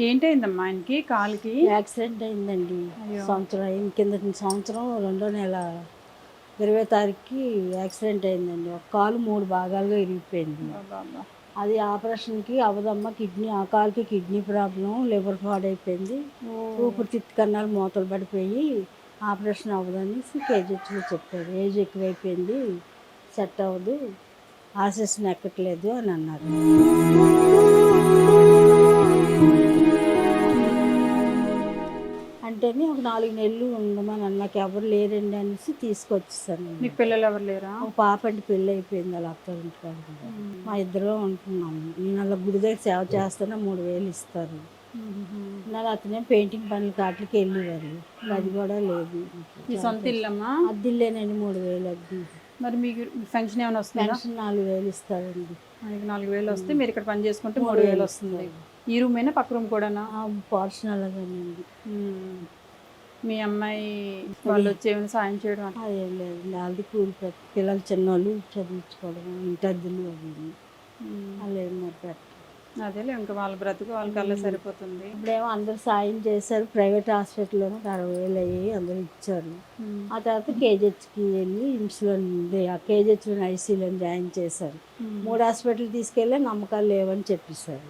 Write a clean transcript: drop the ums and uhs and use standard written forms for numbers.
ఏంటయిందమ్మా ఆయనకి కాలుకి? యాక్సిడెంట్ అయిందండి. అయ్యో! సంవత్సరం అయింది. కిందటి సంవత్సరం రెండో నెల 20 తారీఖుకి యాక్సిడెంట్ అయిందండి. ఒక కాలు 3 భాగాలుగా ఇరిగిపోయింది. అబ్బబ్బా! అది ఆపరేషన్‌కి అవ్వదమ్మా. ఆ కాలుకి కిడ్నీ ప్రాబ్లమ్, లివర్ పాడైపోయింది. ఓహ్! ఊపిరితిత్తు కన్నాలు మూతలు పడిపోయి ఆపరేషన్ అవ్వదనేసి కేజీహెచ్‌లో చెప్పారు. ఏజ్ ఎక్కువైపోయింది. సెట్ అవ్వదు. ఆక్సిజన్ ఎక్కట్లేదు అని అన్నారు. అంటేనే ఒక 4 నెలలు ఉండమని నాకెవరు లేరండి అనేసి తీసుకొచ్చేసానండి. మీకు పిల్లలెవరు లేరా? ఒక పాపండి పెళ్ళయిపోయింది వాళ్ళ అత్తోరింటికాడ. మా ఇద్దరం ఉంటున్నాము. నేను అలా గుడి దగ్గర సేవ చేస్తేనే 3000 ఇస్తారు. హుహుహు. నాకు అతనే పెయింటింగ్ పనులకి ఆటిలకి వెళ్ళేవారు. అది కూడా లేదు. మీ సొంత ఇల్లమ్మా? అద్దిల్లేనండి 3000 అద్ది. మరి మీకు పెన్షన్ ఏమైనా వస్తుందా? పెన్షన్ 4000 ఇస్తారండి. మీకు 4000 వస్తే మీరు ఇక్కడ పని చేసుకుంటే 3000 3000 వస్తుంది. ఇస్తారు. ఈ రూమేనా? పక్క రూమ్ కూడానా? పోర్షన్ అలాగేనండి. హ్మ్. మీ అమ్మాయి వాళ్ళొచ్చి ఏమైనా సాయం చేయడం అట్లా? అదేం లేదండి. ఆళ్ళది కూలి పిల్లలు చిన్నోళ్ళు చదివించుకోవడం, ఇంటద్దెలు అవి ఇవి. హ్మ్. ఆళ్ళేం మరి పెట్టరు. అదేలే ఇంక వాళ్ళ బ్రతుకు వాళ్ళకల్లా సరిపోతుంది. ఇప్పుడేమో అందరూ సాయం చేశారు. ప్రైవేట్ హాస్పిటల్‌లోనే 60,000 అయ్యాయి. అందరూ ఇచ్చారు. హ్మ్. ఆ తర్వాత కేజీహెచ్‌కి వెళ్ళి నిమ్స్‌లో ఉంది. ఆ కేజీహెచ్‌లోని ఐసీయూలోని జాయిన్ చేశారు. హ్మ్. 3 హాస్పిటల్‌కి తీసుకెళ్ళి నమ్మకాలు లేవని చెప్పేసారు.